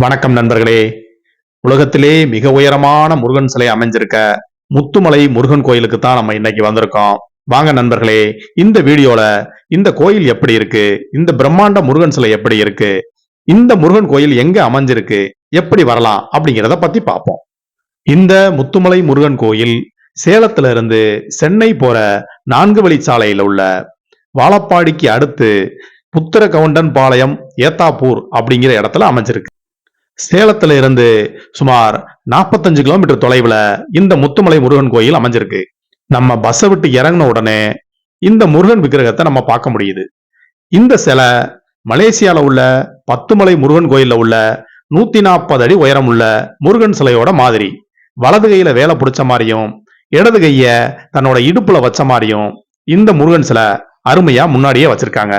வணக்கம் நண்பர்களே. உலகத்திலே மிக உயரமான முருகன் சிலை அமைஞ்சிருக்க முத்துமலை முருகன் கோயிலுக்கு தான் நம்ம இன்னைக்கு வந்திருக்கோம். வாங்க நண்பர்களே, இந்த வீடியோல இந்த கோயில் எப்படி இருக்கு, இந்த பிரம்மாண்ட முருகன் சிலை எப்படி இருக்கு, இந்த முருகன் கோயில் எங்க அமைஞ்சிருக்கு, எப்படி வரலாம் அப்படிங்கிறத பத்தி பார்ப்போம். இந்த முத்துமலை முருகன் கோயில் சேலத்துல இருந்து சென்னை போற 4 வழிச்சாலையில உள்ள வாழப்பாடிக்கு அடுத்து புத்திர கவுண்டன் பாளையம் ஏத்தாப்பூர் அப்படிங்கிற இடத்துல அமைஞ்சிருக்கு. சேலத்துல இருந்து சுமார் 45 கிலோமீட்டர் தொலைவுல இந்த முத்துமலை முருகன் கோயில் அமைஞ்சிருக்கு. நம்ம பஸ்ஸை விட்டு இறங்கின உடனே இந்த முருகன் விக்கிரகத்தை நம்ம பார்க்க முடியுது. இந்த சிலை மலேசியால உள்ள பத்துமலை முருகன் கோயில்ல உள்ள 140 அடி உயரம் உள்ள முருகன் சிலையோட மாதிரி. வலது கையில வேலை பிடிச்ச மாதிரியும் இடது கைய தன்னோட இடுப்புல வச்ச மாதிரியும் இந்த முருகன் சிலை அருமையா முன்னாடியே வச்சிருக்காங்க.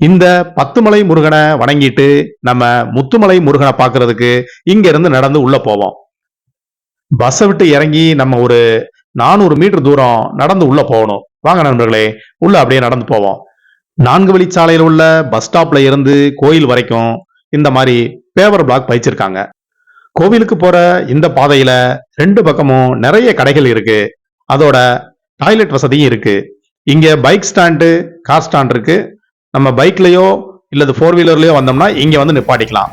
இந்த பத்துமலை முருகனை வணங்கிட்டு நம்ம முத்துமலை முருகனை பார்க்கிறதுக்கு இங்க இருந்து நடந்து உள்ள போவோம். பஸ்ஸை விட்டு இறங்கி நம்ம ஒரு 400 மீட்டர் தூரம் நடந்து உள்ள போகணும். வாங்க நண்பர்களே, உள்ள அப்படியே நடந்து போவோம். 4 வழிச்சாலையில் உள்ள பஸ் ஸ்டாப்ல இருந்து கோயில் வரைக்கும் இந்த மாதிரி பேவர் பிளாக் வைச்சிருக்காங்க. கோவிலுக்கு போற இந்த பாதையில 2 பக்கமும் நிறைய கடைகள் இருக்கு. அதோட டாய்லெட் வசதியும் இருக்கு. இங்க பைக் ஸ்டாண்டு, கார் ஸ்டாண்ட் இருக்கு. நம்ம பைக்லயோ இல்லது 4 வீலர்லயோ வந்தோம்னா இங்க வந்து நிப்பாட்டிக்கலாம்.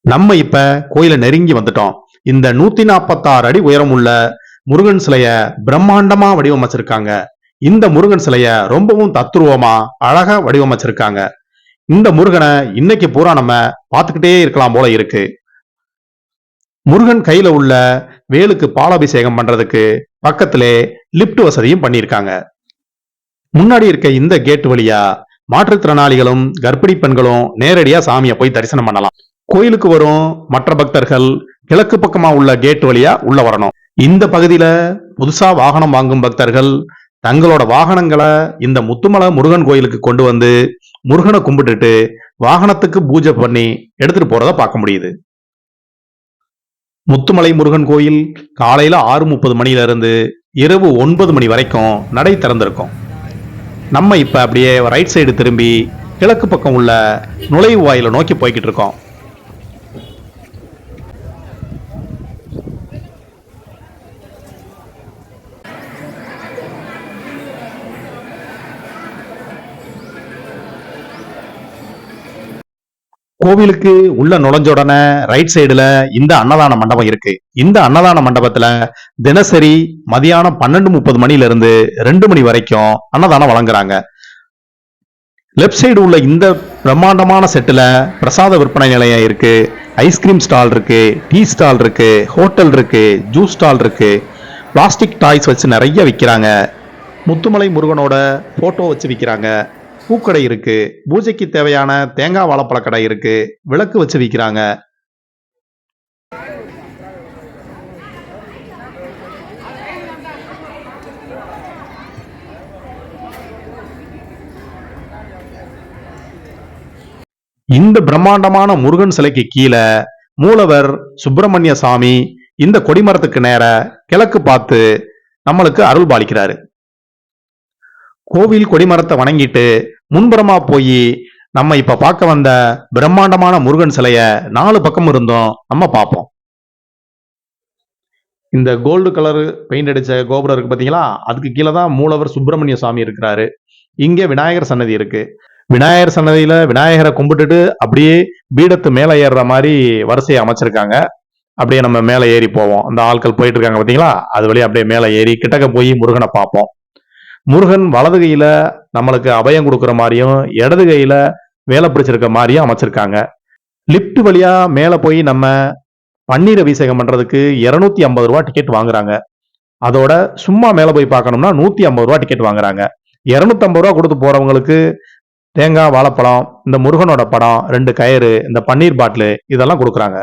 நம்ம இப்ப கோயிலை நெருங்கி வந்துட்டோம். இந்த 146 அடி உயரம் உள்ள முருகன் சிலைய பிரம்மாண்டமா வடிவமைச்சிருக்காங்க. இந்த முருகன் சிலைய ரொம்பவும் தத்துருவமா அழகா வடிவமைச்சிருக்காங்க. இந்த முருகனை இன்னைக்கு பூரா நம்ம பார்த்துக்கிட்டே இருக்கலாம் போல இருக்கு. முருகன் கையில உள்ள வேலுக்கு பாலாபிஷேகம் பண்றதுக்கு பக்கத்திலே லிப்ட் வசதியும் பண்ணியிருக்காங்க. முன்னாடி இருக்க இந்த கேட் வழியா மாற்றுத்திறனாளிகளும் கர்ப்பிணி பெண்களும் நேரடியா சாமியை போய் தரிசனம் பண்ணலாம். கோயிலுக்கு வரும் மற்ற பக்தர்கள் கிழக்கு பக்கமா உள்ள கேட் வழியா உள்ள வரணும். இந்த பகுதியில புதுசா வாகனம் வாங்கும் பக்தர்கள் தங்களோட வாகனங்களை இந்த முத்துமலை முருகன் கோயிலுக்கு கொண்டு வந்து முருகனை கும்பிட்டுட்டு வாகனத்துக்கு பூஜை பண்ணி எடுத்துட்டு போறத பார்க்க முடியுது. முத்துமலை முருகன் கோயில் காலையில 6:30 மணில இருந்து இரவு 9 மணி வரைக்கும் நடை திறந்திருக்கும். நம்ம இப்ப அப்படியே ரைட் சைடு திரும்பி கிழக்கு பக்கம் உள்ள நுழைவு வாயில நோக்கி போய்கிட்டு இருக்கோம். கோவிலுக்கு உள்ள நுழைஞ்ச உடனே ரைட் சைடுல இந்த அன்னதான மண்டபம் இருக்கு. இந்த அன்னதான மண்டபத்துல தினசரி மதியானம் 12:30 மணில இருந்து 2 மணி வரைக்கும் அன்னதானம் வழங்குறாங்க. லெப்ட் சைடு உள்ள இந்த பிரம்மாண்டமான செட்டுல பிரசாத விற்பனை நிலையம் இருக்கு, ஐஸ்கிரீம் ஸ்டால் இருக்கு, டீ ஸ்டால் இருக்கு, ஹோட்டல் இருக்கு, ஜூஸ் ஸ்டால் இருக்கு, பிளாஸ்டிக் டாய்ஸ் வச்சு நிறைய விற்கிறாங்க. முத்துமலை முருகனோட போட்டோ வச்சு விற்கிறாங்க. பூக்கடை இருக்கு, பூஜைக்கு தேவையான தேங்காய் வாழைப்பழ கடை இருக்கு, விளக்கு வச்சு விற்கிறாங்க. இந்த பிரம்மாண்டமான முருகன் சிலைக்கு கீழே மூலவர் சுப்பிரமணிய சாமி இந்த கொடிமரத்துக்கு நேர கிழக்கு பார்த்து நம்மளுக்கு அருள் பாலிக்கிறாரு. கோவில் கொடிமரத்தை வணங்கிட்டு முன்புறமா போய் நம்ம இப்ப பார்க்க வந்த பிரம்மாண்டமான முருகன் சிலைய 4 பக்கம் இருந்தும் நம்ம பார்ப்போம். இந்த கோல்டு கலர் பெயிண்ட் அடிச்ச கோபுரம் இருக்கு பாத்தீங்களா, அதுக்கு கீழே தான் மூலவர் சுப்பிரமணிய சாமி இருக்கிறாரு. இங்க விநாயகர் சன்னதி இருக்கு. விநாயகர் சன்னதியில விநாயகரை கும்பிட்டுட்டு அப்படியே பீடத்து மேல ஏறுற மாதிரி வரிசையை அமைச்சிருக்காங்க. அப்படியே நம்ம மேல ஏறி போவோம். அந்த ஆட்கள் போயிட்டு இருக்காங்க பாத்தீங்களா, அது வழியா அப்படியே மேல ஏறி கிட்டக்க போய் முருகனை பார்ப்போம். முருகன் வலது கையில நம்மளுக்கு அபயம் கொடுக்குற மாதிரியும் இடது கையில வேலை பிடிச்சிருக்க மாதிரியும் அமைச்சிருக்காங்க. லிப்ட் வழியா மேல போய் நம்ம பன்னீர் அபிஷேகம் பண்றதுக்கு 250 ரூபா டிக்கெட் வாங்குறாங்க. அதோட சும்மா மேல போய் பார்க்கணும்னா 150 ரூபா டிக்கெட் வாங்குறாங்க. 250 ரூபா கொடுத்து போறவங்களுக்கு தேங்காய், வாழைப்பழம், இந்த முருகனோட படம், 2 கயிறு, இந்த பன்னீர் பாட்டில் இதெல்லாம் கொடுக்குறாங்க.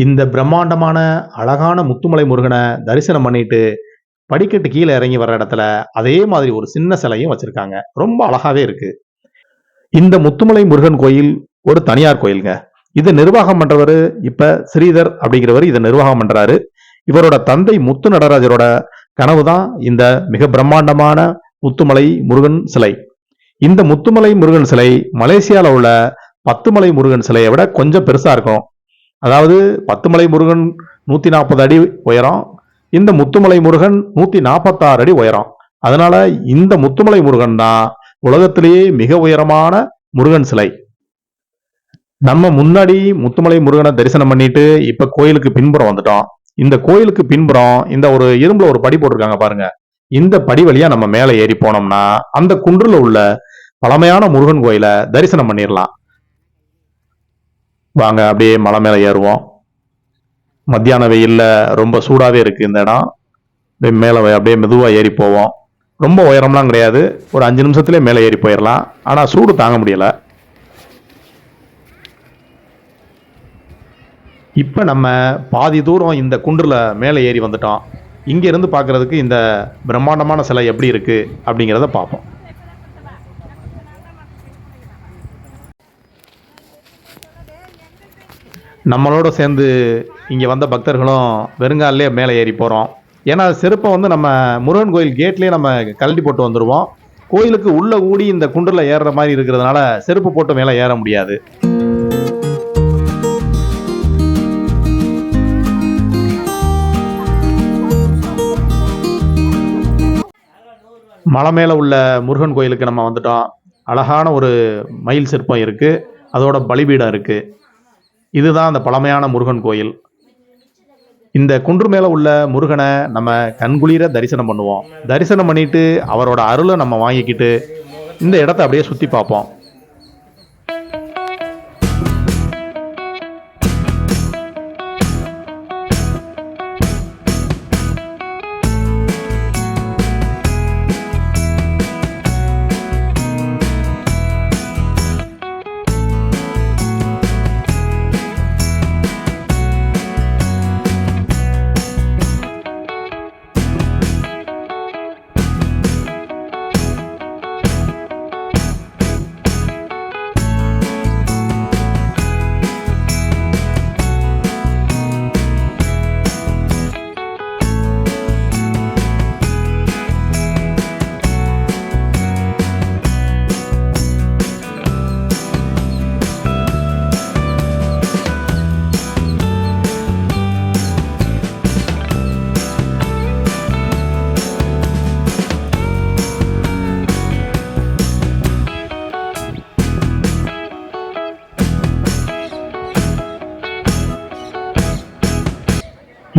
இந்த பிரம்மாண்டமான அழகான முத்துமலை முருகனை தரிசனம் பண்ணிட்டு படிக்கட்டு கீழே இறங்கி வர்ற இடத்துல அதே மாதிரி ஒரு சின்ன சிலையும் வச்சிருக்காங்க. ரொம்ப அழகாவே இருக்கு. இந்த முத்துமலை முருகன் கோயில் ஒரு தனியார் கோயிலுங்க. இதை நிர்வாகம் பண்றவர் இப்ப ஸ்ரீதர் அப்படிங்கிறவர் இதை நிர்வாகம் பண்றாரு. இவரோட தந்தை முத்து நடராஜரோட கனவு தான் இந்த மிக பிரம்மாண்டமான முத்துமலை முருகன் சிலை. இந்த முத்துமலை முருகன் சிலை மலேசியால உள்ள பத்துமலை முருகன் சிலையை விட கொஞ்சம் பெருசா இருக்கும். அதாவது பத்துமலை முருகன் 140 அடி உயரம், இந்த முத்துமலை முருகன் 146 அடி உயரம். அதனால இந்த முத்துமலை முருகன் தான் உலகத்திலேயே மிக உயரமான முருகன் சிலை. நம்ம முன்னாடி முத்துமலை முருகனை தரிசனம் பண்ணிட்டு இப்ப கோயிலுக்கு பின்புறம் வந்துட்டோம். இந்த கோயிலுக்கு பின்புறம் இந்த ஒரு இரும்புல ஒரு படி போட்டிருக்காங்க பாருங்க. இந்த படி வழியா நம்ம மேலே ஏறி போனோம்னா அந்த குன்றுல உள்ள பழமையான முருகன் கோயிலை தரிசனம் பண்ணிடலாம். வாங்க அப்படியே மலை மேலே ஏறுவோம். மத்தியான வெயில்ல ரொம்ப சூடாவே இருக்கு இந்த இடம். மேலே அப்படியே மெதுவா ஏறி போவோம். ரொம்ப உயரம்லாம் கிடையாது, ஒரு 5 நிமிஷத்துல மேலே ஏறி போயிடலாம். ஆனா சூடு தாங்க முடியல. இப்ப நம்ம பாதி தூரம் இந்த குன்றுல மேலே ஏறி வந்துட்டோம். இங்க இருந்து பார்க்கிறதுக்கு இந்த பிரம்மாண்டமான சிலை எப்படி இருக்கு அப்படிங்கிறத பார்ப்போம். நம்மளோட சேர்ந்து இங்கே வந்த பக்தர்களும் வெறுங்காலே மேலே ஏறி போகிறோம். ஏன்னா செருப்பை நம்ம முருகன் கோயில் கேட்லேயே நம்ம கழட்டி போட்டு வந்துடுவோம். கோயிலுக்கு உள்ள ஊடி இந்த குன்றில் ஏறுற மாதிரி இருக்கிறதுனால செருப்பு போட்டு மேலே ஏற முடியாது. மலை மேலே உள்ள முருகன் கோயிலுக்கு நம்ம வந்துட்டோம். அழகான ஒரு மயில் சிற்பம் இருக்குது, அதோட பலிபீடம் இருக்குது. இதுதான் அந்த பழமையான முருகன் கோயில். இந்த குன்று மேல உள்ள முருகனை நம்ம கண்குளிர தரிசனம் பண்ணுவோம். தரிசனம் பண்ணிட்டு அவரோட அருளை நம்ம வாங்கிக்கிட்டு இந்த இடத்த அப்படியே சுத்தி பார்ப்போம்.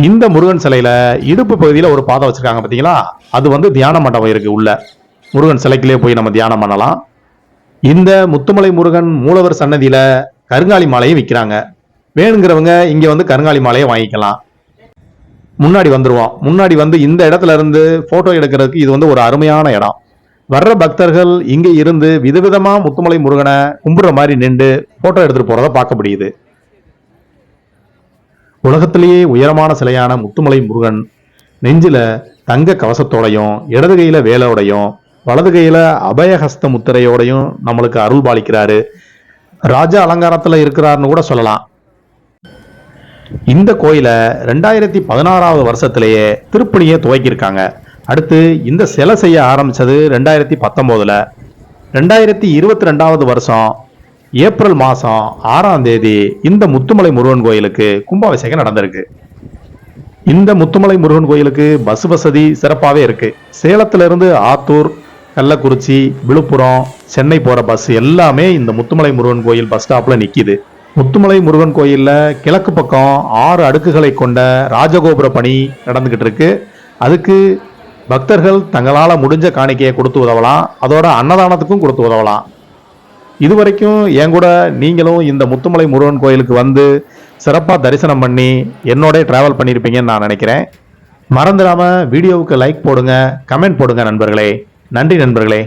இந்த முருகன் சிலையில இடுப்பு பகுதியில ஒரு பாதை வச்சிருக்காங்க பாத்தீங்களா, அது தியான மண்டபம் இருக்கு. உள்ள முருகன் சிலைக்குள்ளே போய் நம்ம தியானம் பண்ணலாம். இந்த முத்துமலை முருகன் மூலவர் சன்னதியில கருங்காலி மாலையை விற்கிறாங்க. வேணுங்கிறவங்க இங்க கருங்காலி மாலையை வாங்கிக்கலாம். முன்னாடி வந்துருவோம். முன்னாடி இந்த இடத்துல இருந்து போட்டோ எடுக்கிறதுக்கு இது ஒரு அருமையான இடம். வர்ற பக்தர்கள் இங்க இருந்து விதவிதமா முத்துமலை முருகனை கும்பிடுற மாதிரி நின்று போட்டோ எடுத்துட்டு போறத பார்க்க முடியுது. உலகத்திலேயே உயரமான சிலையான முத்துமலை முருகன் நெஞ்சில தங்க கவசத்தோடையும், இடது கையில வேலோடையும், வலது கையில அபயஹஸ்த முத்திரையோடையும் நம்மளுக்கு அருள் பாலிக்கிறாரு. ராஜா அலங்காரத்துல இருக்கிறாருன்னு கூட சொல்லலாம். இந்த கோயில 2016வது வருஷத்திலேயே திருப்பணியை துவக்கியிருக்காங்க. அடுத்து இந்த சிலை செய்ய ஆரம்பிச்சது 2019ல. 2022வது வருஷம் ஏப்ரல் மாசம் 6ஆம் தேதி இந்த முத்துமலை முருகன் கோயிலுக்கு கும்பாபிஷேகம் நடந்திருக்கு. இந்த முத்துமலை முருகன் கோயிலுக்கு பஸ் வசதி சிறப்பாகவே இருக்கு. சேலத்திலிருந்து ஆத்தூர், கள்ளக்குறிச்சி, விழுப்புரம், சென்னை போற பஸ் எல்லாமே இந்த முத்துமலை முருகன் கோயில் பஸ் ஸ்டாப்ல நிக்குது. முத்துமலை முருகன் கோயில்ல கிழக்கு பக்கம் 6 அடுக்குகளை கொண்ட ராஜகோபுர பணி நடந்துகிட்டு இருக்கு. அதுக்கு பக்தர்கள் தங்களால முடிஞ்ச காணிக்கையை கொடுத்து உதவலாம். அதோட அன்னதானத்துக்கும் கொடுத்து உதவலாம். இதுவரைக்கும் என் கூட நீங்களும் இந்த முத்துமலை முருகன் கோயிலுக்கு சிறப்பாக தரிசனம் பண்ணி என்னோட டிராவல் பண்ணியிருப்பீங்கன்னு நான் நினைக்கிறேன். மறந்துடாம வீடியோவுக்கு லைக் போடுங்க, கமெண்ட் போடுங்க நண்பர்களே. நன்றி நண்பர்களே.